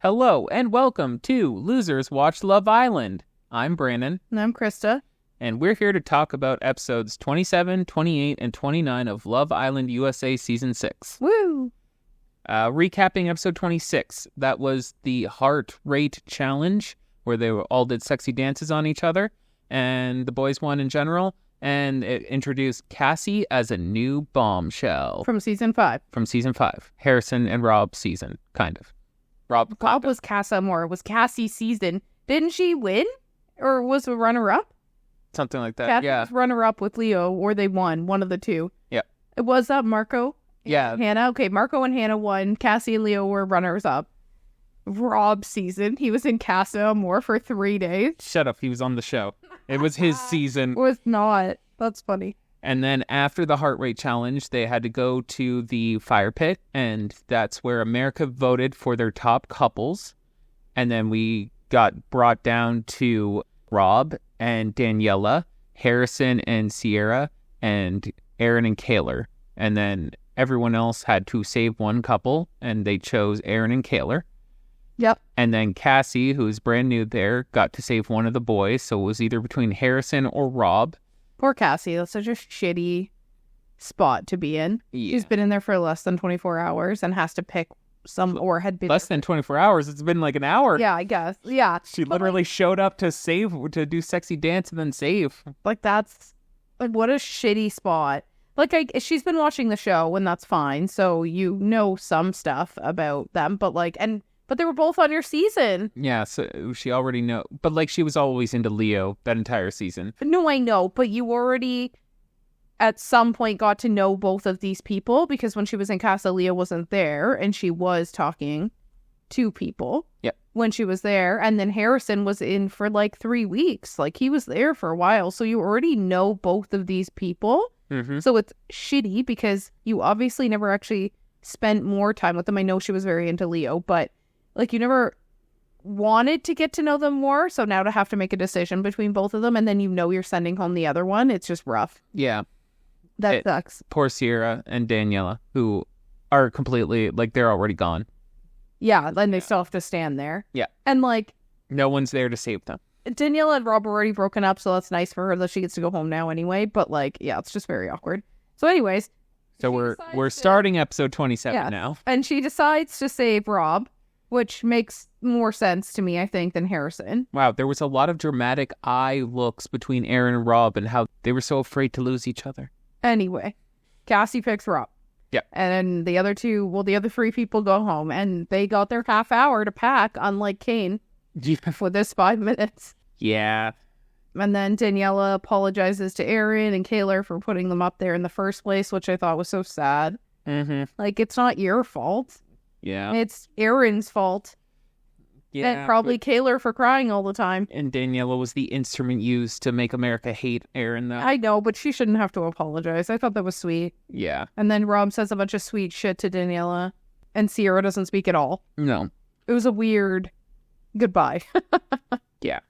Hello and welcome to Losers Watch Love Island. I'm Brandon. And I'm Crista. And we're here to talk about episodes 27, 28, and 29 of Love Island USA Season 6. Woo! Recapping episode 26, that was the heart rate challenge where they all did sexy dances on each other and the boys won in general. And it introduced Cassie as a new bombshell. From season 5. From season 5. Harrison and Rob season, kind of. Rob was Casa more. It was Cassie's season. Didn't she win? Or was it runner-up? Something like that, Cassie yeah. was runner-up with Leo, or they won. One of the two. Yeah. It was Marco? Yeah. Hannah? Okay, Marco and Hannah won. Cassie and Leo were runners-up. Rob's season. He was in Casa more for 3 days. Shut up. He was on the show. It was his season. It was not. That's funny. And then after the heart rate challenge, they had to go to the fire pit. And that's where America voted for their top couples. And then we got brought down to Rob and Daniela, Harrison and Sierra, and Aaron and Kaylor. And then everyone else had to save one couple. And they chose Aaron and Kaylor. Yep. And then Cassie, who's brand new there, got to save one of the boys. So it was either between Harrison or Rob. Poor Cassie. That's such a shitty spot to be in. Yeah. She's been in there for less than 24 hours and has to pick some, or had been less than 24 hours. It's been like an hour. Yeah, I guess. Yeah. She literally showed up to do sexy dance and then save. Like, that's, like, what a shitty spot. Like, she's been watching the show, and that's fine. So you know some stuff about them, but they were both on your season. Yeah, so she already know. But like, she was always into Leo that entire season. No, I know, but you already at some point got to know both of these people, because when she was in Casa, Leo wasn't there, and she was talking to people. Yep. When she was there, and then Harrison was in for like 3 weeks. Like, he was there for a while, so you already know both of these people. Mm-hmm. So it's shitty because you obviously never actually spent more time with them. I know she was very into Leo, but like, you never wanted to get to know them more. So now to have to make a decision between both of them, and then you're sending home the other one, it's just rough. Yeah. That sucks. Poor Sierra and Daniela, who are completely, like, they're already gone. Yeah, and they still have to stand there. Yeah. And like, no one's there to save them. Daniela and Rob were already broken up, so that's nice for her that she gets to go home now anyway. But like, yeah, it's just very awkward. So anyways. So we're starting episode 27 now. And she decides to save Rob, which makes more sense to me, I think, than Harrison. Wow, there was a lot of dramatic eye looks between Aaron and Rob and how they were so afraid to lose each other. Anyway, Cassie picks Rob. Yeah. And then the other 3 people go home, and they got their half hour to pack, unlike Kane, for this 5 minutes. Yeah. And then Daniela apologizes to Aaron and Kaylor for putting them up there in the first place, which I thought was so sad. Mm-hmm. Like, it's not your fault. Yeah. It's Aaron's fault. Yeah. And probably Kaylor for crying all the time. And Daniela was the instrument used to make America hate Aaron, though. I know, but she shouldn't have to apologize. I thought that was sweet. Yeah. And then Rob says a bunch of sweet shit to Daniela, and Sierra doesn't speak at all. No. It was a weird goodbye. Yeah.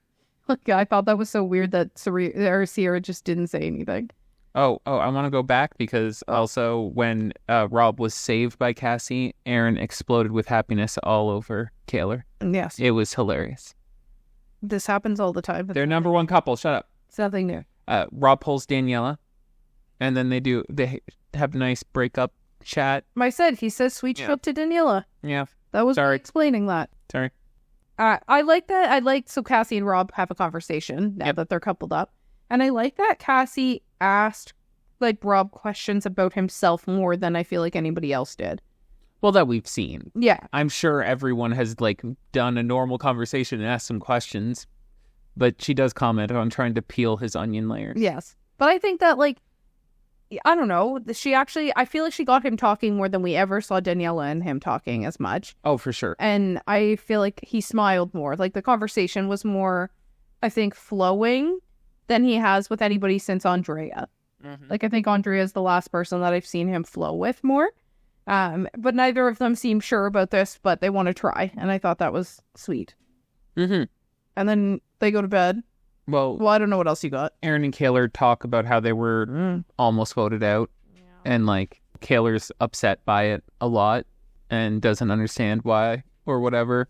Like, I thought that was so weird that Sierra just didn't say anything. Oh, I want to go back because also when Rob was saved by Cassie, Aaron exploded with happiness all over Kaylor. Yes. It was hilarious. This happens all the time. They're number one couple. Shut up. It's nothing new. Rob pulls Daniela, and then they have a nice breakup chat. I said, he says sweet shit to Daniela. Yeah. That was Sorry. me explaining that. Sorry. I like that. So Cassie and Rob have a conversation now that they're coupled up. And I like that Cassie asked, like, Rob questions about himself more than I feel like anybody else did. Well, that we've seen. Yeah. I'm sure everyone has, like, done a normal conversation and asked some questions. But she does comment on trying to peel his onion layers. Yes. But I think that, like, I don't know. I feel like she got him talking more than we ever saw Daniela and him talking as much. Oh, for sure. And I feel like he smiled more. Like, the conversation was more, I think, flowing than he has with anybody since Andrea. Mm-hmm. Like, I think Andrea is the last person that I've seen him flow with more. But neither of them seem sure about this, but they want to try. And I thought that was sweet. Mm-hmm. And then they go to bed. Well, I don't know what else you got. Aaron and Kaylor talk about how they were almost voted out. Yeah. And, like, Kaylor's upset by it a lot and doesn't understand why or whatever.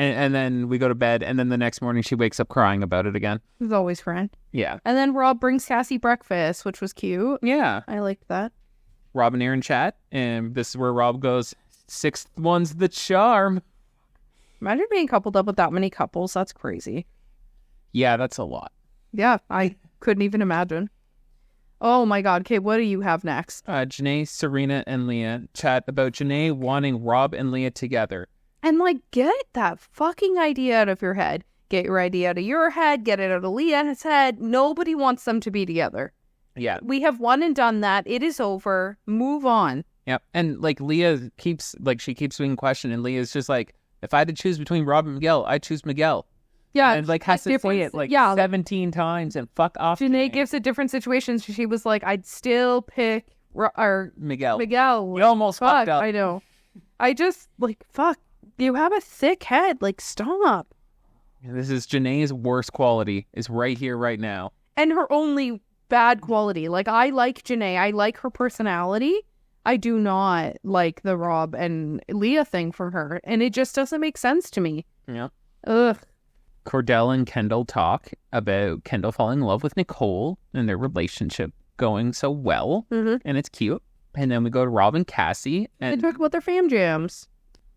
And then we go to bed, and then the next morning she wakes up crying about it again. He's always crying. Yeah. And then Rob brings Cassie breakfast, which was cute. Yeah. I liked that. Rob and Aaron chat, and this is where Rob goes, sixth one's the charm. Imagine being coupled up with that many couples. That's crazy. Yeah, that's a lot. Yeah, I couldn't even imagine. Oh my God. Okay, what do you have next? Janae, Serena, and Leah chat about Janae wanting Rob and Leah together. And like, get that fucking idea out of your head. Get your idea out of your head. Get it out of Leah's head. Nobody wants them to be together. Yeah. We have won and done that. It is over. Move on. Yep. And like Leah keeps being questioned, and Leah's just like, if I had to choose between Rob and Miguel, I'd choose Miguel. Yeah. And like has to say it like 17 times and fuck off. Janae gives it different situations. She was like, I'd still pick Miguel. Miguel. You almost fucked up. I know. I just like, fuck. You have a thick head. Like, stop. This is Janae's worst quality is right here, right now. And her only bad quality. Like, I like Janae. I like her personality. I do not like the Rob and Leah thing from her. And it just doesn't make sense to me. Yeah. Ugh. Cordell and Kendall talk about Kendall falling in love with Nicole and their relationship going so well. Mm-hmm. And it's cute. And then we go to Rob and Cassie. And they talk about their fam jams.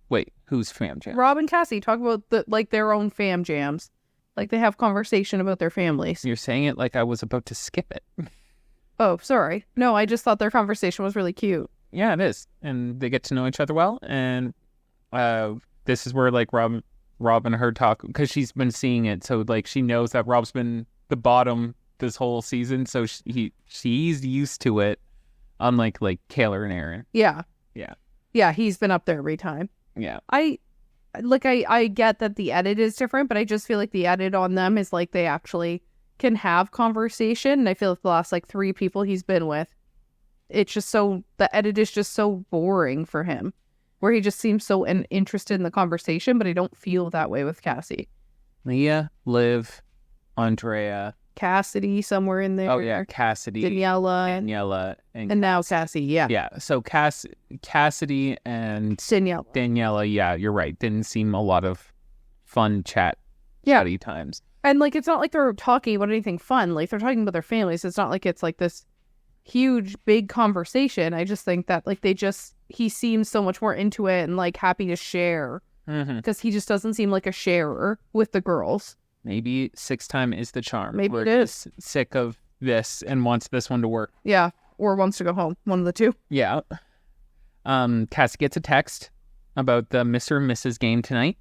Wait, who's fam jam? Rob and Cassie talk about their own fam jams. Like, they have conversation about their families. You're saying it like I was about to skip it. Oh, sorry. No, I just thought their conversation was really cute. Yeah, it is. And they get to know each other well. And this is where, like, Rob and her talk, because she's been seeing it. So, like, she knows that Rob's been the bottom this whole season. So she's used to it, unlike, like, Kayla and Aaron. Yeah. Yeah. Yeah, he's been up there every time. Yeah. I get that the edit is different, but I just feel like the edit on them is like they actually can have conversation. And I feel like the last like 3 people he's been with, it's just the edit is just so boring for him, where he just seems so interested in the conversation, but I don't feel that way with Cassie. Leah, Liv, Andrea. Cassidy somewhere in there. Oh, yeah, Cassidy. Daniela. And now Cassie, yeah. Yeah, so Cassidy and Daniela, yeah, you're right. Didn't seem a lot of fun chatty times. And, like, it's not like they're talking about anything fun. Like, they're talking about their families. It's not like it's, like, this huge, big conversation. I just think that, like, he seems so much more into it and, like, happy to share. Because he just doesn't seem like a sharer with the girls. Maybe 6th time is the charm. Maybe it is. Sick of this and wants this one to work. Yeah, or wants to go home. One of the two. Yeah. Cassie gets a text about the Mr. and Mrs. game tonight.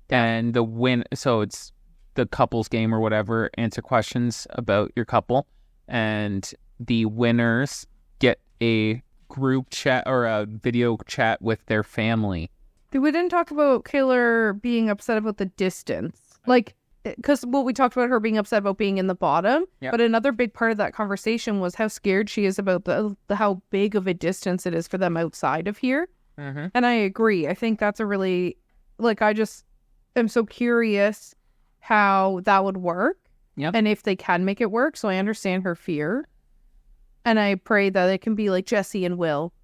And the win... So it's the couples game or whatever. Answer questions about your couple. And the winners get a group chat or a video chat with their family. We didn't talk about Kayla being upset about the distance. Like... Because, we talked about her being upset about being in the bottom, but another big part of that conversation was how scared she is about the how big of a distance it is for them outside of here. Mm-hmm. And I agree. I think that's a really, like, I just am so curious how that would work and if they can make it work. So I understand her fear. And I pray that it can be like Jesse and Will.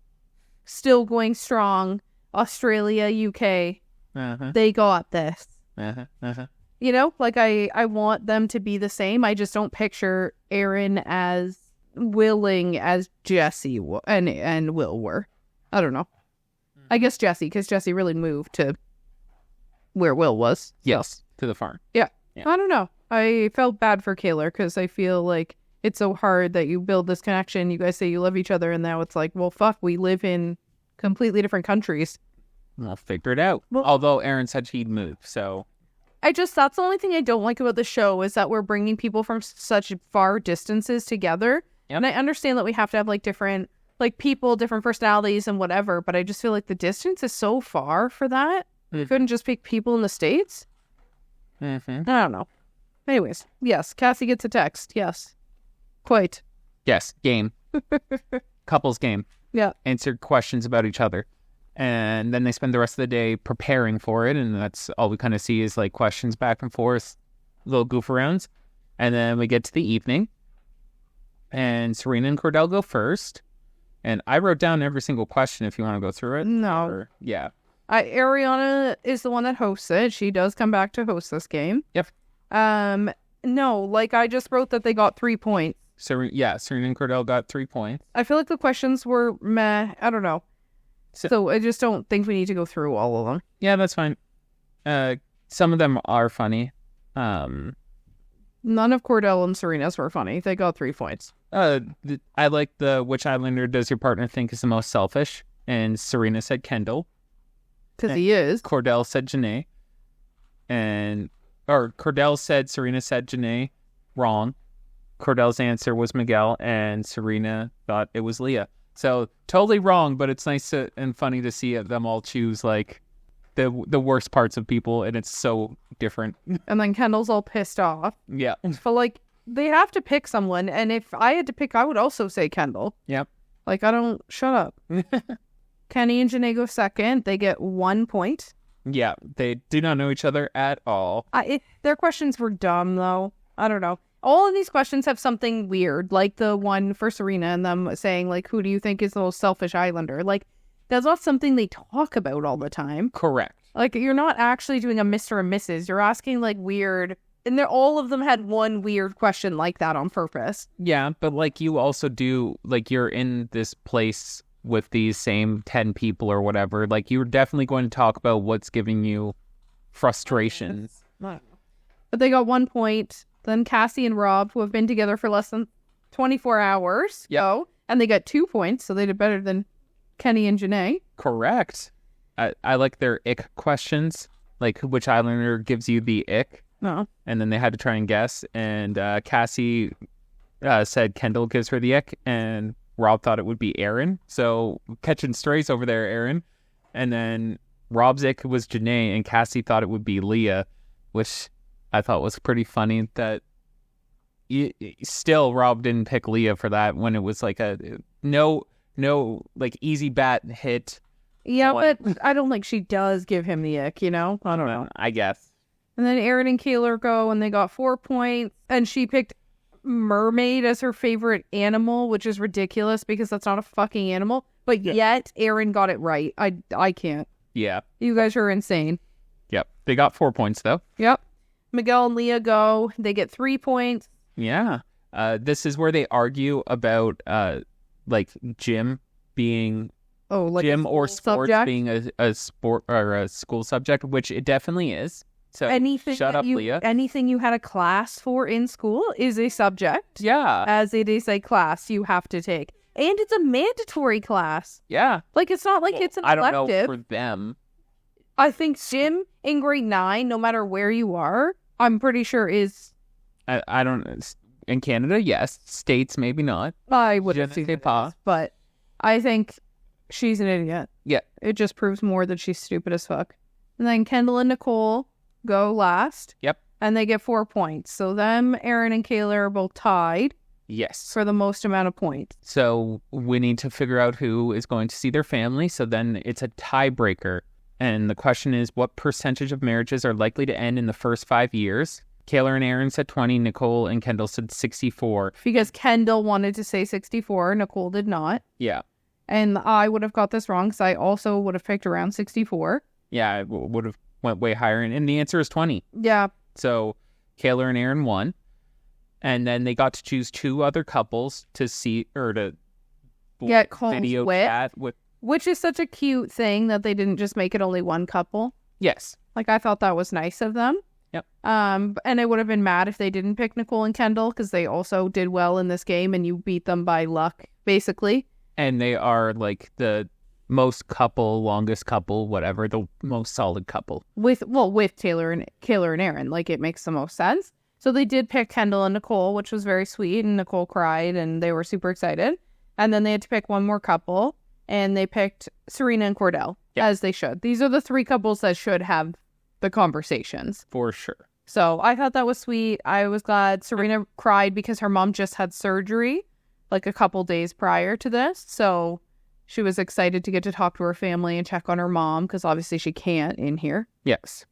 Still going strong. Australia, UK. They got this. You know, like I want them to be the same. I just don't picture Aaron as willing as Jesse and Will were. I don't know. I guess Jesse, because Jesse really moved to where Will was. Yes, to the farm. Yeah. I don't know. I felt bad for Kayla because I feel like it's so hard that you build this connection. You guys say you love each other, and now it's like, well, fuck, we live in completely different countries. I'll figure it out. Well, although Aaron said he'd move, so... that's the only thing I don't like about the show is that we're bringing people from such far distances together. Yep. And I understand that we have to have like different like people, different personalities and whatever, but I just feel like the distance is so far for that. You couldn't just pick people in the States? I don't know. Anyways, yes, Cassie gets a text. Yes. Quite. Yes, game. Couples game. Yeah. Answer questions about each other. And then they spend the rest of the day preparing for it. And that's all we kind of see is like questions back and forth, little goof arounds. And then we get to the evening. And Serena and Cordell go first. And I wrote down every single question if you want to go through it. No. Yeah. Ariana is the one that hosts it. She does come back to host this game. Yep. No, like I just wrote that they got 3 points. Serena and Cordell got 3 points. I feel like the questions were meh. I don't know. So I just don't think we need to go through all of them. Yeah, that's fine. Some of them are funny. None of Cordell and Serena's were funny. They got 3 points. I like which Islander does your partner think is the most selfish? And Serena said Kendall. Because he is. Cordell said Janae. Or Cordell said Serena said Janae. Wrong. Cordell's answer was Miguel, and Serena thought it was Leah. So totally wrong, but it's nice and funny to see them all choose like the worst parts of people, and it's so different. And then Kendall's all pissed off. Yeah. But like they have to pick someone, and if I had to pick, I would also say Kendall. Yep. Like I don't shut up. Kenny and Janae go second. They get 1 point. Yeah, they do not know each other at all. Their questions were dumb, though. I don't know. All of these questions have something weird, like the one for Serena and them saying, like, who do you think is the most selfish Islander? Like, that's not something they talk about all the time. Correct. Like, you're not actually doing a Mr. and Mrs. You're asking, like, weird... And all of them had one weird question like that on purpose. Yeah, but, like, you also do... Like, you're in this place with these same 10 people or whatever. Like, you're definitely going to talk about what's giving you frustrations. But they got 1 point... Then Cassie and Rob, who have been together for less than 24 hours, go, and they got 2 points, so they did better than Kenny and Janae. Correct. I like their ick questions, like which Islander gives you the ick. No. And then they had to try and guess, and Cassie said Kendall gives her the ick, and Rob thought it would be Aaron. So catching strays over there, Aaron. And then Rob's ick was Janae, and Cassie thought it would be Leah, which... I thought was pretty funny that still Rob didn't pick Leah for that when it was like a no like easy bat hit. Yeah, but I don't think she does give him the ick, you know? I don't know. I guess. And then Aaron and Kayla go and they got 4 points and she picked mermaid as her favorite animal, which is ridiculous because that's not a fucking animal. But yet Aaron got it right. I can't. Yeah. You guys are insane. Yep. They got 4 points though. Yep. Miguel and Leah go. They get 3 points. Yeah. This is where they argue about like gym being like gym or sports subject? being a sport or a school subject, which it definitely is. So shut up, Leah. Anything you had a class for in school is a subject. Yeah. As it is a class you have to take. And it's a mandatory class. Yeah. Like it's not like it's an elective. I don't know for them. I think gym in grade 9, no matter where you are, I'm pretty sure is... I don't... In Canada, yes. States, maybe not. I wouldn't say that, but I think she's an idiot. Yeah. It just proves more that she's stupid as fuck. And then Kendall and Nicole go last. Yep. And they get 4 points. So them, Aaron and Kayla are both tied. Yes. For the most amount of points. So we need to figure out who is going to see their family. So then it's a tiebreaker. And the question is, what percentage of marriages are likely to end in the first 5 years? Kayla and Aaron said 20, Nicole and Kendall said 64. Because Kendall wanted to say 64, Nicole did not. Yeah. And I would have got this wrong, because I also would have picked around 64. Yeah, I would have went way higher, and the answer is 20. Yeah. So Kayla and Aaron won. And then they got to choose 2 other couples to see, or to get video chat with. Which is such a cute thing that they didn't just make it only one couple. Yes. Like, I thought that was nice of them. Yep. And I would have been mad if they didn't pick Nicole and Kendall, because they also did well in this game, and you beat them by luck, basically. And they are, like, the most couple, longest couple, whatever, the most solid couple. With Kayla and Aaron. Like, it makes the most sense. So they did pick Kendall and Nicole, which was very sweet, and Nicole cried, and they were super excited. And then they had to pick one more couple. And they picked Serena and Cordell, as they should. These are the 3 couples that should have the conversations. For sure. So I thought that was sweet. I was glad. Serena cried because her mom just had surgery like a couple days prior to this. So she was excited to get to talk to her family and check on her mom, because obviously she can't in here. Yes.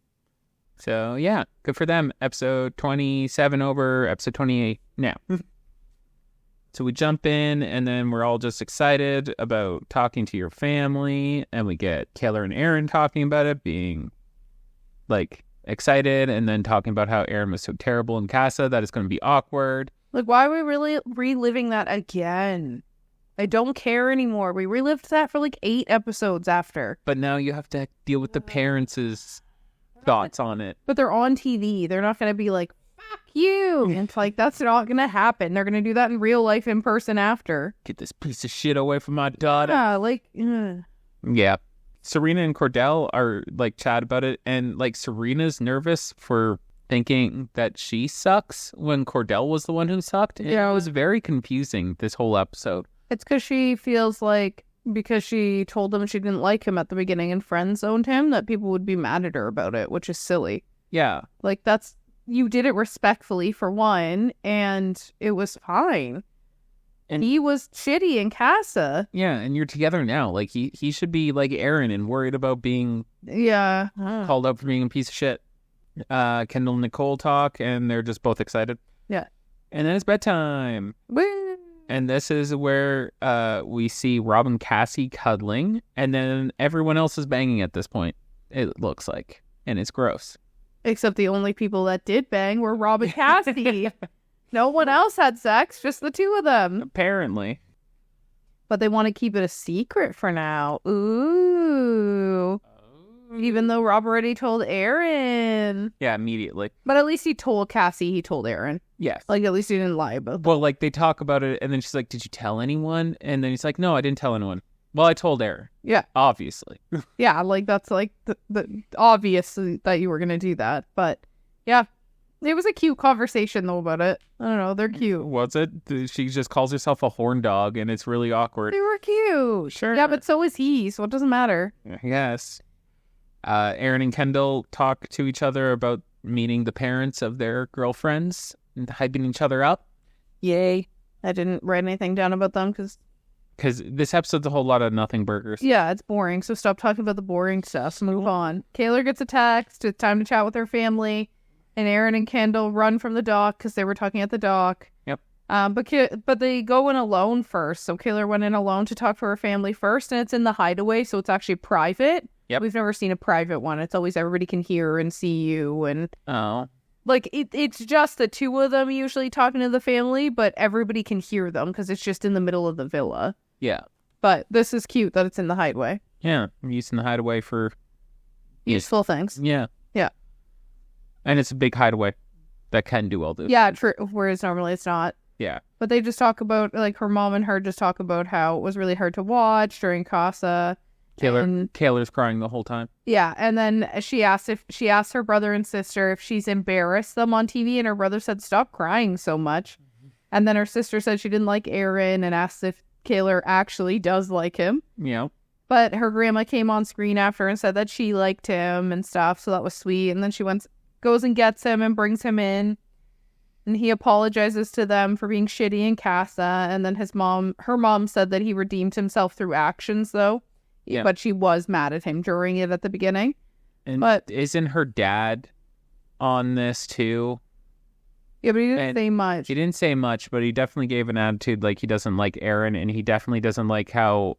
So, yeah, good for them. Episode 27 over, episode 28 now. So we jump in, and then we're all just excited about talking to your family, and we get Kaylor and Aaron talking about it, being like excited, and then talking about how Aaron was so terrible in Casa that it's going to be awkward. Like, why are we really reliving that again? I don't care anymore. We relived that for like 8 episodes after. But now you have to deal with the parents' thoughts on it. But they're on TV. They're not going to be like, fuck you. And it's like, that's not going to happen. They're going to do that in real life in person after. Get this piece of shit away from my daughter. Yeah, like, ugh. Yeah. Serena and Cordell are like chat about it. And like Serena's nervous for thinking that she sucks when Cordell was the one who sucked. And Yeah. it was very confusing this whole episode. It's because she feels like, because she told him she didn't like him at the beginning and friend-zoned him, that people would be mad at her about it, which is silly. Yeah. Like, that's, you did it respectfully for one, and it was fine. And he was shitty in Casa. Yeah, and you're together now. Like, he should be like Aaron and worried about being Yeah. called out for being a piece of shit. Kendall and Nicole talk, and they're just both excited. Yeah. And then it's bedtime. Woo! And this is where we see Rob and Cassie cuddling, and then everyone else is banging at this point, it looks like. And it's gross. Except the only people that did bang were Rob and Cassie. No one else had sex, just the two of them. Apparently. But they want to keep it a secret for now. Ooh. Even though Rob already told Aaron. Yeah, immediately. But at least he told Cassie he told Aaron. Yes. Like, at least he didn't lie about that. Well, like, they talk about it, and then she's like, did you tell anyone? And then he's like, no, I didn't tell anyone. Well, I told Aaron. Yeah. Obviously. Yeah, like, that's, like, the obvious that you were going to do that. But, yeah. It was a cute conversation, though, about it. I don't know. They're cute. Was it? She just calls herself a horn dog, and it's really awkward. They were cute. Sure. Yeah, but so is he, so it doesn't matter. Yes. Aaron and Kendall talk to each other about meeting the parents of their girlfriends and hyping each other up. Yay. I didn't write anything down about them because this episode's a whole lot of nothing burgers. yeah, it's boring. So stop talking about the boring stuff. Move on. Kaylor gets a text. It's time to chat with her family. And Aaron and Kendall run from the dock because they were talking at the dock. Yep. But they go in alone first. So Kaylor went in alone to talk to her family first. And it's in the hideaway. So it's actually private. Yep. We've never seen a private one. It's always everybody can hear and see you. And like it's just the two of them usually talking to the family. But everybody can hear them because it's just in the middle of the villa. Yeah. But this is cute that it's in the hideaway. Yeah. I'm using the hideaway for Useful things. Yeah. Yeah. And it's a big hideaway that can do all this. Yeah, true. Whereas normally it's not. Yeah. But they just talk about, like, her mom and her just talk about how it was really hard to watch during Casa. Kaylor's crying the whole time. Yeah, and then she asked her brother and sister if she's embarrassed them on TV, and her brother said, stop crying so much. Mm-hmm. And then her sister said she didn't like Aaron and asked if Kaylor actually does like him. Yeah. But her grandma came on screen after and said that she liked him and stuff, so that was sweet. And then she goes and gets him and brings him in. And he apologizes to them for being shitty in Casa. And then her mom said that he redeemed himself through actions, though. Yeah. But she was mad at him during it at the beginning. But isn't her dad on this too? Yeah, but he didn't say much. He didn't say much, but he definitely gave an attitude like he doesn't like Aaron, and he definitely doesn't like how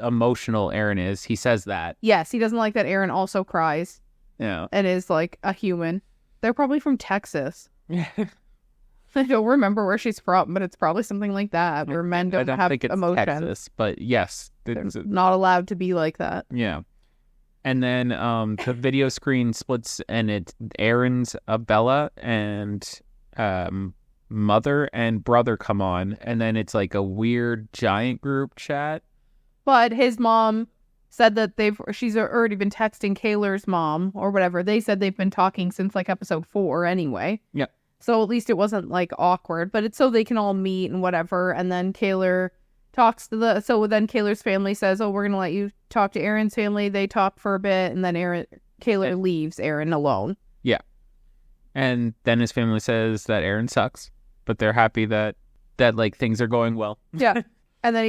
emotional Aaron is. He says that. Yes, he doesn't like that Aaron also cries. Yeah. And is like a human. They're probably from Texas. Yeah. I don't remember where she's from, but it's probably something like that, where men don't have emotion. Texas, but yes. They're not allowed to be like that. Yeah. And then the video screen splits, and it's Aaron's Bella and mother and brother come on, and then it's like a weird giant group chat. But his mom said that she's already been texting Kaylor's mom or whatever. They said they've been talking since like episode 4 anyway. Yeah. So at least it wasn't like awkward, but it's so they can all meet and whatever. And then Kaylor talks to so then Kaylor's family says, oh, we're going to let you talk to Aaron's family. They talk for a bit, and then Kaylor leaves Aaron alone. Yeah. And then his family says that Aaron sucks, but they're happy that like things are going well. Yeah. And then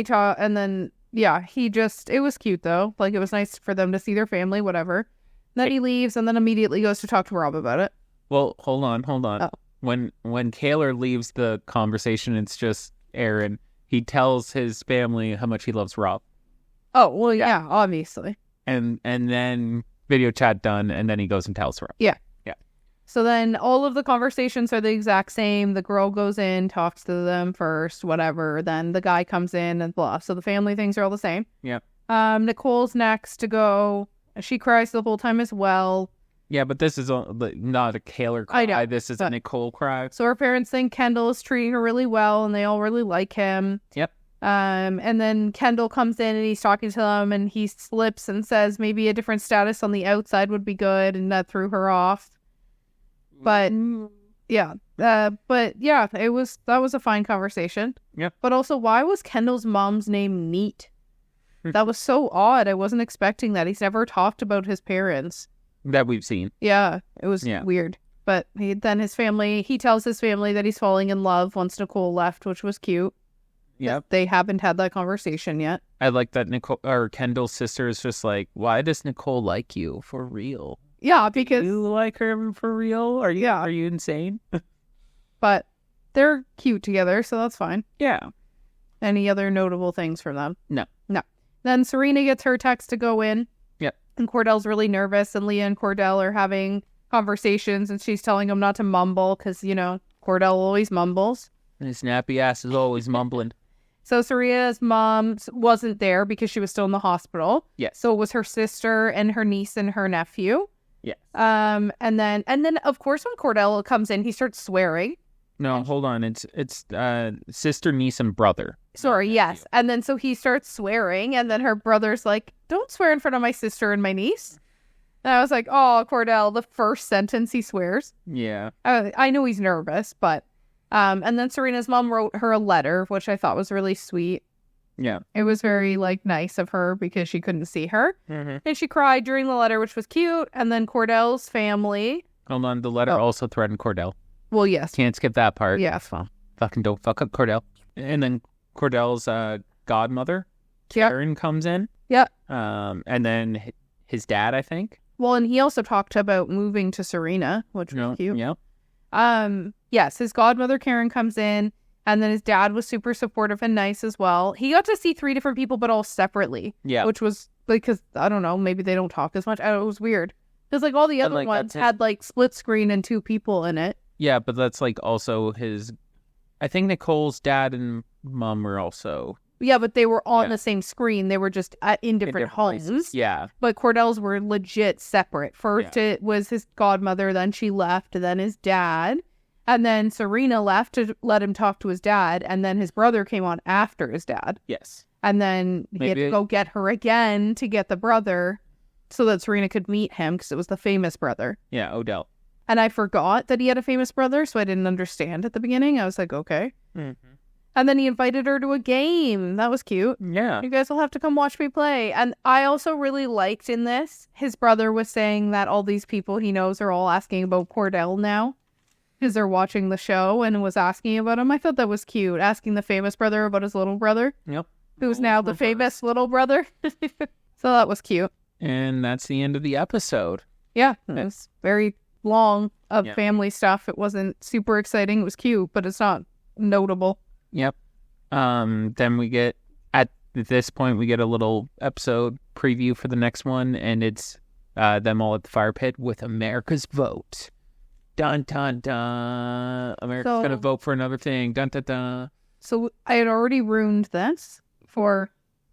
it was cute though. Like, it was nice for them to see their family, whatever. Then he leaves and then immediately goes to talk to Rob about it. Well, hold on. Oh. When Kaylor leaves the conversation, it's just Aaron, he tells his family how much he loves Rob. Oh, well, yeah, obviously. And then video chat done, and then he goes and tells Rob. Yeah. Yeah. So then all of the conversations are the exact same. The girl goes in, talks to them first, whatever. Then the guy comes in and blah. So the family things are all the same. Yeah. Nicole's next to go. She cries the whole time as well. Yeah, but this is not a Kaylor cry. I know, This is a Nicole cry. So her parents think Kendall is treating her really well, and they all really like him. Yep. And then Kendall comes in, and he's talking to them, and he slips and says maybe a different status on the outside would be good, and that threw her off. But yeah, that was a fine conversation. Yeah. But also, why was Kendall's mom's name Neat? That was so odd. I wasn't expecting that. He's never talked about his parents. That we've seen. Yeah, it was weird. But he tells his family that he's falling in love once Nicole left, which was cute. Yep. They haven't had that conversation yet. I like that Kendall's sister is just like, why does Nicole like you for real? Yeah, because you like her for real? Are you insane? But they're cute together, so that's fine. Yeah. Any other notable things from them? No. Then Serena gets her text to go in. Yep. And Cordell's really nervous, and Leah and Cordell are having conversations, and she's telling him not to mumble because, Cordell always mumbles. And his nappy ass is always mumbling. So Serena's mom wasn't there because she was still in the hospital. Yes. So it was her sister and her niece and her nephew. Yes. And then of course when Cordell comes in, he starts swearing. No, hold on. It's sister, niece, and brother. Sorry, yes. And then so he starts swearing, and then her brother's like, "Don't swear in front of my sister and my niece." And I was like, "Oh, Cordell!" The first sentence he swears. Yeah. I know he's nervous, but and then Serena's mom wrote her a letter, which I thought was really sweet. Yeah. It was very nice of her because she couldn't see her, and she cried during the letter, which was cute. And then Cordell's family. Hold on, the letter also threatened Cordell. Well, yes. Can't skip that part. Yeah, fine. Fucking don't fuck up Cordell. And then Cordell's godmother, Karen, comes in. Yeah. And then his dad, I think. Well, and he also talked about moving to Serena, which was cute. Yeah. Yes, his godmother Karen comes in, and then his dad was super supportive and nice as well. He got to see 3 different people, but all separately. Yeah. Which was because I don't know, maybe they don't talk as much. It was weird because all the other ones had split screen and 2 people in it. Yeah, but that's also his. I think Nicole's dad and mom were also. Yeah, but they were on the same screen. They were just in different homes. Places. Yeah. But Cordell's were legit separate. First it was his godmother, then she left, then his dad. And then Serena left to let him talk to his dad. And then his brother came on after his dad. Yes. And then he had to go get her again to get the brother so that Serena could meet him because it was the famous brother. Yeah, Odell. And I forgot that he had a famous brother, so I didn't understand at the beginning. I was like, okay. Mm-hmm. And then he invited her to a game. That was cute. Yeah. You guys will have to come watch me play. And I also really liked in this, his brother was saying that all these people he knows are all asking about Cordell now because they're watching the show and was asking about him. I thought that was cute, asking the famous brother about his little brother. Yep. Who's now the famous little brother. So that was cute. And that's the end of the episode. Yeah. It was very long of family stuff. It wasn't super exciting. It was cute, but it's not notable. Yep. Then we get, at this point, we get a little episode preview for the next one, and it's them all at the fire pit with America's vote. Dun, dun, dun. America's going to vote for another thing. Dun, dun, dun. So I had already ruined this for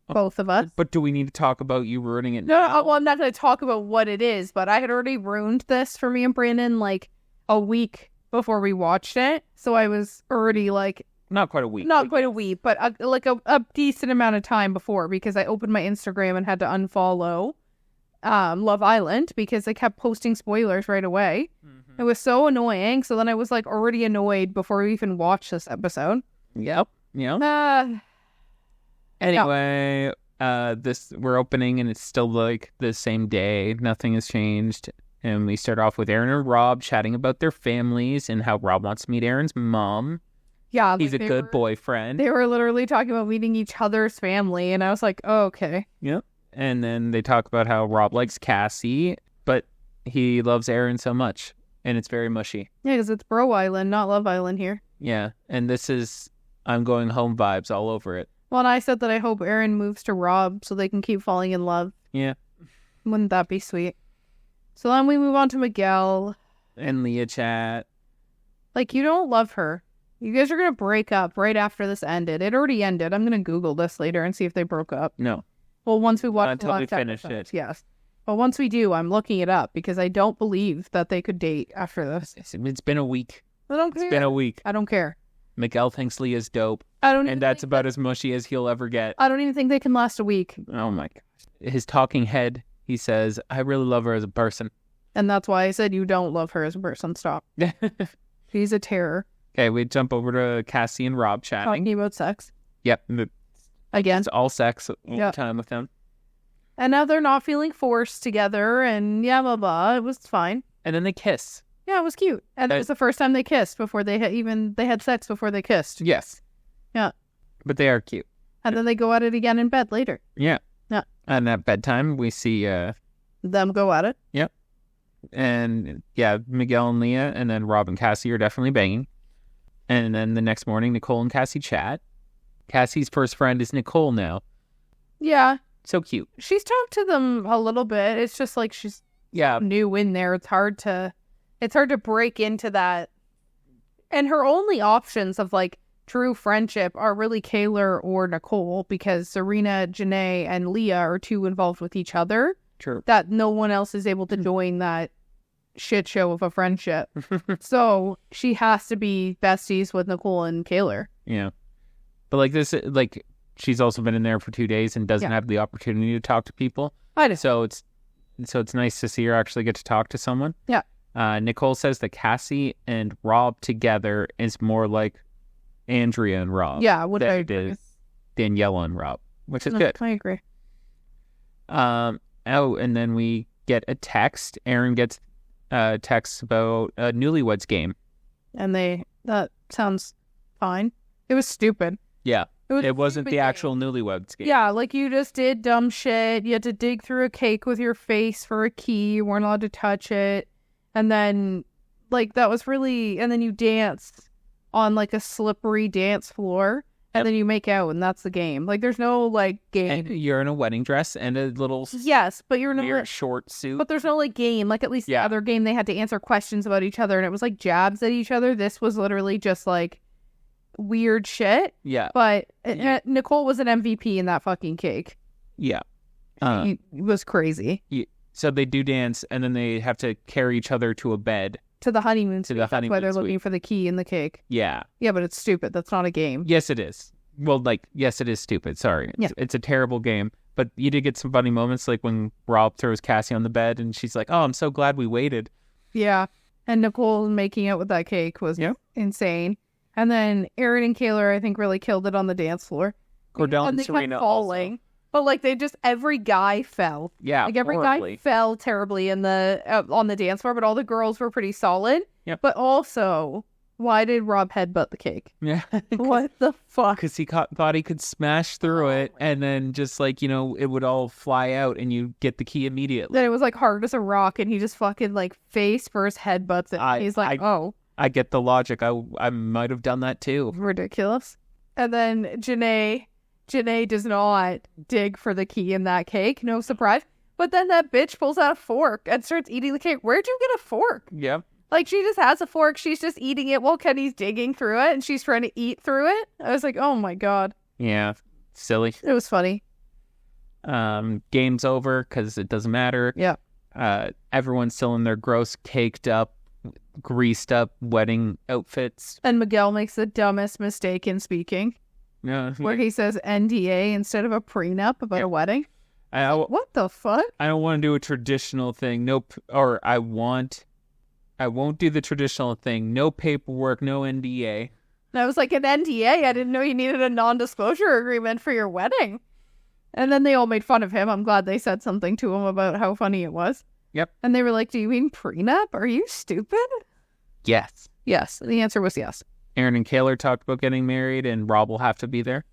both of us. But do we need to talk about you ruining it No, now? well, I'm not going to talk about what it is, but I had already ruined this for me and Brandon a week before we watched it. So I was already not quite a week. Not quite a week, but a decent amount of time before because I opened my Instagram and had to unfollow Love Island because they kept posting spoilers right away. Mm-hmm. It was so annoying. So then I was already annoyed before we even watched this episode. Yep. Anyway, we're opening and it's still the same day. Nothing has changed. And we start off with Aaron and Rob chatting about their families and how Rob wants to meet Aaron's mom. Yeah. He's a good boyfriend. They were literally talking about meeting each other's family. And I was like, oh, okay. Yep. And then they talk about how Rob likes Cassie, but he loves Aaron so much. And it's very mushy. Yeah, because it's Bro Island, not Love Island here. Yeah. And this is I'm going home vibes all over it. Well, and I said that I hope Aaron moves to Rob so they can keep falling in love. Yeah. Wouldn't that be sweet? So then we move on to Miguel. And Leah chat. Like, you don't love her. You guys are going to break up right after this ended. It already ended. I'm going to Google this later and see if they broke up. No. Well, once we watch until we finish it. Yes. But once we do, I'm looking it up because I don't believe that they could date after this. It's been a week. I don't care. It's been a week. I don't care. Miguel thinks Leah's dope. And that's about as mushy as he'll ever get. I don't even think they can last a week. Oh my gosh. His talking head, he says, I really love her as a person. And that's why I said you don't love her as a person. Stop. She's a terror. Okay, we jump over to Cassie and Rob chatting. Talking about sex. Yep. Again. It's all sex all the time with them. And now they're not feeling forced together and blah, blah. It was fine. And then they kiss. Yeah, it was cute. And it was the first time they kissed before they had sex before they kissed. Yes. Yeah. But they are cute. And then they go at it again in bed later. Yeah. Yeah. And at bedtime, we see... them go at it. Yep. And yeah, Miguel and Leah, and then Rob and Cassie are definitely banging. And then the next morning, Nicole and Cassie chat. Cassie's first friend is Nicole now. Yeah. So cute. She's talked to them a little bit. It's just like she's new in there. It's hard to break into that. And her only options of like true friendship are really Kaylor or Nicole because Serena, Janae, and Leah are too involved with each other. True. That no one else is able to join that shit show of a friendship. So she has to be besties with Nicole and Kaylor. Yeah. But like this, like she's also been in there for 2 days and doesn't have the opportunity to talk to people. I know. So it's nice to see her actually get to talk to someone. Yeah. Nicole says that Cassie and Rob together is more like Andrea and Rob. Yeah, what I agree. Daniela and Rob, which is good. I agree. And then we get a text. Aaron gets a text about a Newlyweds game. And that sounds fine. It was stupid. Yeah. It wasn't the actual Newlyweds game. Yeah, like you just did dumb shit. You had to dig through a cake with your face for a key. You weren't allowed to touch it. And then, like, that was really... And then you danced on, like, a slippery dance floor. And then you make out, and that's the game. Like, there's no, like, game. And you're in a wedding dress and a little... Yes, but you're in a short suit. But there's no, like, game. Like, at least the other game, they had to answer questions about each other, and it was, like, jabs at each other. This was literally just, like, weird shit. Yeah. But Nicole was an MVP in that fucking cake. Yeah. It was crazy. So they do dance, and then they have to carry each other to a bed. To the honeymoon suite. That's why they're looking for the key in the cake. Yeah. Yeah, but it's stupid. That's not a game. Yes, it is. Well, like, yes, it is stupid. Sorry. It's a terrible game. But you did get some funny moments, like when Rob throws Cassie on the bed, and she's like, oh, I'm so glad we waited. Yeah. And Nicole making out with that cake was insane. And then Aaron and Kaylor, I think, really killed it on the dance floor. Cordell and Serena kept falling. Also. But, like, every guy fell. Yeah, like, every horribly. guy fell terribly on the dance floor, but all the girls were pretty solid. Yep. But also, why did Rob headbutt the cake? Yeah. What the fuck? Because he thought he could smash through it, and then just, like, it would all fly out, and you get the key immediately. Then it was, like, hard as a rock, and he just fucking, like, face first headbutts it. He's like, oh. I get the logic. I might have done that, too. Ridiculous. And then Janae does not dig for the key in that cake. No surprise. But then that bitch pulls out a fork and starts eating the cake. Where'd you get a fork? Yeah. Like, she just has a fork. She's just eating it while Kenny's digging through it, and she's trying to eat through it. I was like, oh, my God. Yeah. Silly. It was funny. Game's over because it doesn't matter. Yeah. Everyone's still in their gross, caked up, greased up wedding outfits. And Miguel makes the dumbest mistake in speaking. Yeah. Where he says NDA instead of a prenup about a wedding. What the fuck? I don't want to do a traditional thing. Nope. Or I won't do the traditional thing. No paperwork, no NDA. And I was like, an NDA? I didn't know you needed a non-disclosure agreement for your wedding. And then they all made fun of him. I'm glad they said something to him about how funny it was. Yep. And they were like, do you mean prenup? Are you stupid? Yes. Yes. The answer was yes. Aaron and Kaylor talked about getting married, and Rob will have to be there.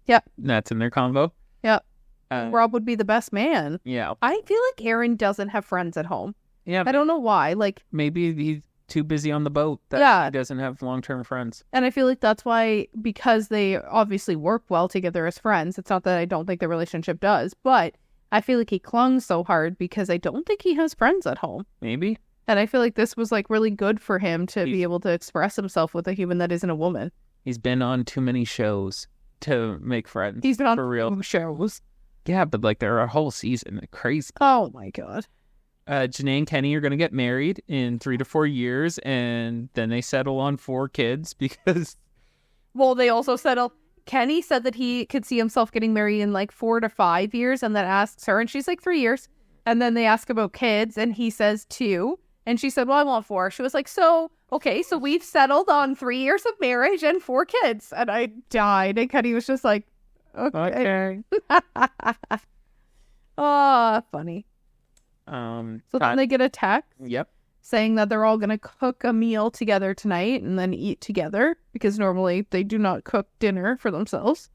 Yep. That's in their convo. Yep. Rob would be the best man. Yeah. I feel like Aaron doesn't have friends at home. Yeah. I don't know why. Like, maybe he too busy on the boat that he doesn't have long-term friends. And I feel like that's why, because they obviously work well together as friends, it's not that I don't think the relationship does, but I feel like he clung so hard because I don't think he has friends at home. Maybe. And I feel like this was like really good for him to be able to express himself with a human that isn't a woman. He's been on too many shows to make friends. He's been on for real shows. Yeah, but like they're a whole season. Crazy. Oh my God. Janae and Kenny are going to get married in 3 to 4 years, and then they settle on 4 kids because... Well, they also settle... Kenny said that he could see himself getting married in like 4 to 5 years, and then asks her, and she's like 3 years. And then they ask about kids, and he says 2. And she said, well, I want 4. She was like, so we've settled on 3 years of marriage and 4 kids. And I died. And Kenny was just like, okay. Oh, funny. So then they get a text. Yep. Saying that they're all going to cook a meal together tonight and then eat together, because normally they do not cook dinner for themselves.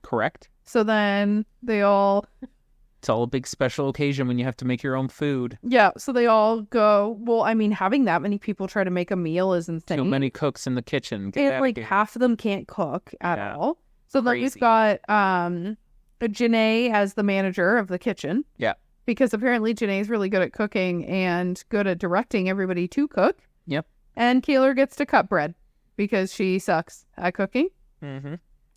Correct. So then they all... It's all a big special occasion when you have to make your own food. Yeah, so they all go... Well, I mean, having that many people try to make a meal is insane. Too many cooks in the kitchen. And like half of them can't cook at all. So then we've got Janae as the manager of the kitchen. Yeah. Because apparently Janae's really good at cooking and good at directing everybody to cook. Yep. And Kaylor gets to cut bread because she sucks at cooking. Mm-hmm.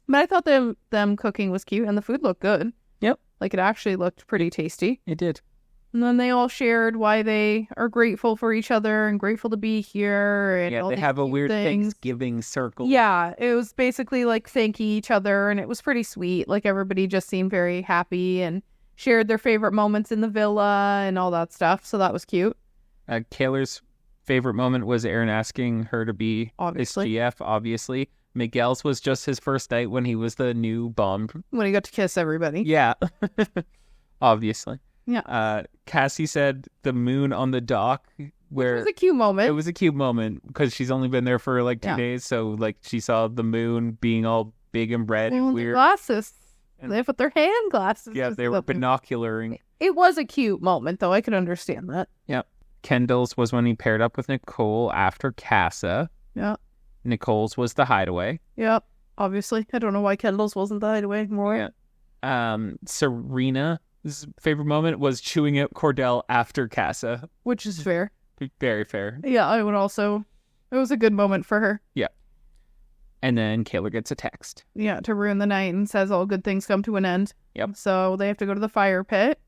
But I thought them cooking was cute and the food looked good. Yep. Like it actually looked pretty tasty. It did. And then they all shared why they are grateful for each other and grateful to be here. And all they have a weird Thanksgiving circle. Yeah, it was basically like thanking each other, and it was pretty sweet. Like everybody just seemed very happy and shared their favorite moments in the villa and all that stuff. So that was cute. Kaylor's favorite moment was Aaron asking her to be his GF, obviously. Miguel's was just his first night when he was the new bum. When he got to kiss everybody. Yeah. Obviously. Yeah. Cassie said the moon on the dock, where it was a cute moment. It was a cute moment because she's only been there for like 2 days, so like she saw the moon being all big and red and weird. Glasses. They put their hand glasses. Yeah, they were binocularing. It was a cute moment, though. I could understand that. Yeah. Kendall's was when he paired up with Nicole after Casa. Yeah. Nicole's was the hideaway. Yep. Obviously. I don't know why Kendall's wasn't the hideaway more. Yeah. Serena's favorite moment was chewing out Cordell after Casa. Which is fair. Very fair. Yeah, I would also... It was a good moment for her. Yeah. And then Kaylor gets a text. Yeah, to ruin the night and says all good things come to an end. Yep. So they have to go to the fire pit.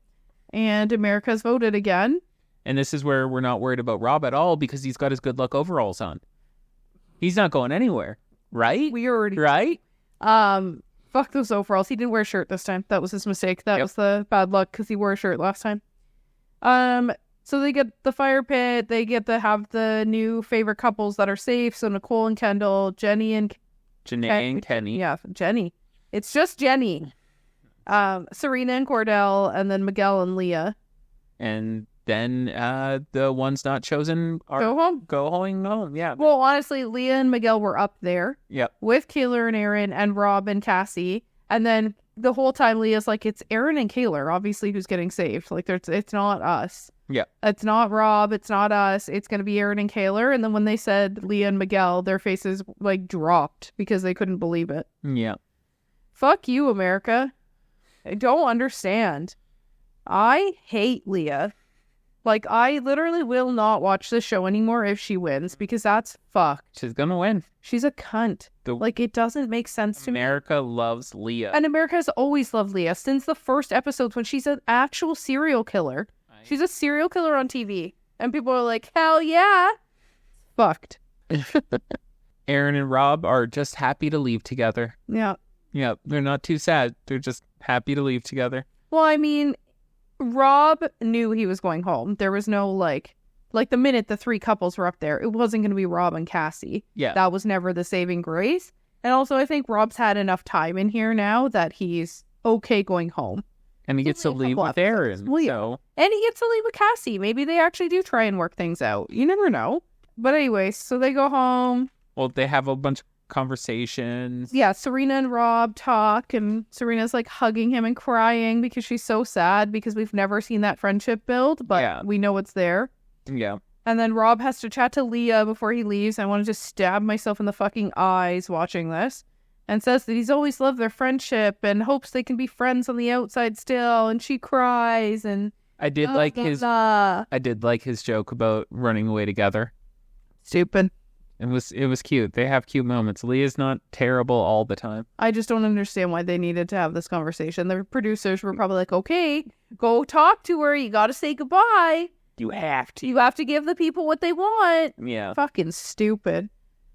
And America's voted again. And this is where we're not worried about Rob at all because he's got his good luck overalls on. He's not going anywhere. Right? Right? Fuck those overalls. He didn't wear a shirt this time. That was his mistake. That was the bad luck because he wore a shirt last time. So they get the fire pit. They get to have the new favorite couples that are safe. So Nicole and Kendall, Janae and Kenny. Yeah, Jenny. It's just Jenny. Serena and Cordell, and then Miguel and Leah. And then the ones not chosen are go home. Yeah. Well, honestly, Leah and Miguel were up there. Yep. With Kaylor and Aaron and Rob and Cassie. And then the whole time Leah's like, it's Aaron and Kaylor, obviously, who's getting saved. Like, it's not us. Yeah. It's not Rob. It's not us. It's going to be Aaron and Kaylor. And then when they said Leah and Miguel, their faces like dropped because they couldn't believe it. Yeah. Fuck you, America. I don't understand. I hate Leah. Like, I literally will not watch this show anymore if she wins because that's fucked. She's gonna win. She's a cunt. Like, it doesn't make sense to me. America loves Leah. And America has always loved Leah since the first episodes when she's an actual serial killer. She's a serial killer on TV. And people are like, hell yeah. Fucked. Aaron and Rob are just happy to leave together. Yeah. Yeah, they're not too sad. They're just happy to leave together. Well, I mean, Rob knew he was going home. There was no, like the minute the 3 couples were up there, it wasn't going to be Rob and Cassie. Yeah. That was never the saving grace. And also, I think Rob's had enough time in here now that he's okay going home. And he gets to leave with Aaron. So. And he gets to leave with Cassie. Maybe they actually do try and work things out. You never know. But anyway, so they go home. Well, they have a bunch of conversations. Yeah, Serena and Rob talk, and Serena's like hugging him and crying because she's so sad because we've never seen that friendship build, but we know it's there. Yeah. And then Rob has to chat to Leah before he leaves. I want to just stab myself in the fucking eyes watching this. And says that he's always loved their friendship and hopes they can be friends on the outside still. And she cries and I did like his joke about running away together. Stupid. It was cute. They have cute moments. Leah's not terrible all the time. I just don't understand why they needed to have this conversation. The producers were probably like, okay, go talk to her. You got to say goodbye. You have to. You have to give the people what they want. Yeah. Fucking stupid.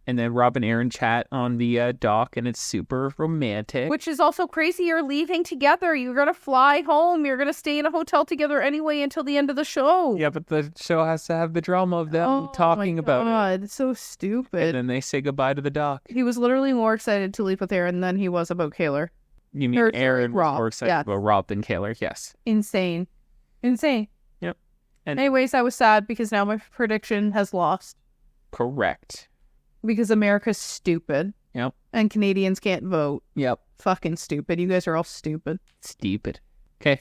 And then Rob and Aaron chat on the dock, and it's super romantic. Which is also crazy. You're leaving together. You're going to fly home. You're going to stay in a hotel together anyway until the end of the show. Yeah, but the show has to have the drama of them talking about it. It's so stupid. And then they say goodbye to the dock. He was literally more excited to leave with Aaron than he was about Kaylor. You mean Aaron was more excited about Rob than Kaylor? Yes. Insane. Yep. And anyways, I was sad because now my prediction has lost. Correct. Because America's stupid. Yep. And Canadians can't vote. Yep. Fucking stupid. You guys are all stupid. Stupid. Okay.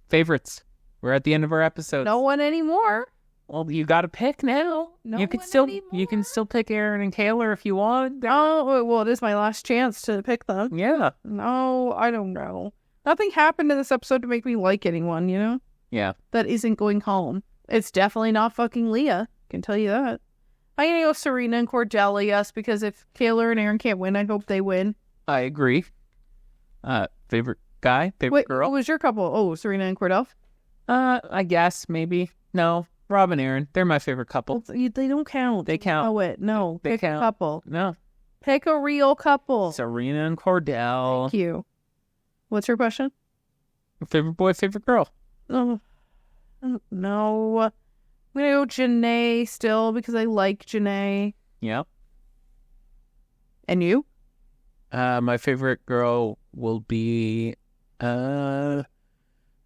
Favorites. We're at the end of our episode. No one anymore. Well, you got to pick now. You can still pick Aaron and Kaylor if you want. Oh, well, it is my last chance to pick them. Yeah. No, I don't know. Nothing happened in this episode to make me like anyone, you know? Yeah. That isn't going home. It's definitely not fucking Leah. I can tell you that. I'm going to go Serena and Cordell, yes, because if Kaylor and Aaron can't win, I hope they win. I agree. Favorite guy? Favorite girl? What was your couple? Oh, Serena and Cordell? I guess, maybe. No, Rob and Aaron. They're my favorite couple. Well, they don't count. They count. Oh, wait. No. They pick count. a couple. No. Pick a real couple. Serena and Cordell. Thank you. What's your question? Favorite boy, favorite girl? Oh, no. I'm going to go Janae still because I like Janae. Yep. And you? My favorite girl will be, I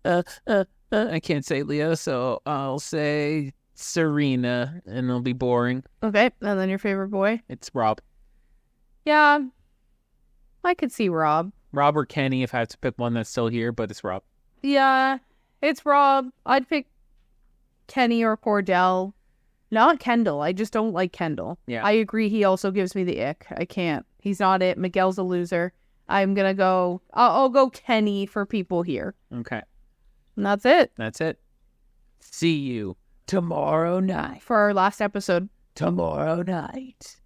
can't say Leah, so I'll say Serena, and it'll be boring. Okay, and then your favorite boy? It's Rob. Yeah, I could see Rob. Rob or Kenny if I have to pick one that's still here, but it's Rob. Yeah, it's Rob. I'd pick Kenny or Cordell. Not Kendall. I just don't like Kendall. Yeah. I agree. He also gives me the ick. I can't. He's not it. Miguel's a loser. I'm going to go... I'll go Kenny for people here. Okay. And that's it. That's it. See you tomorrow night. For our last episode. Tomorrow night.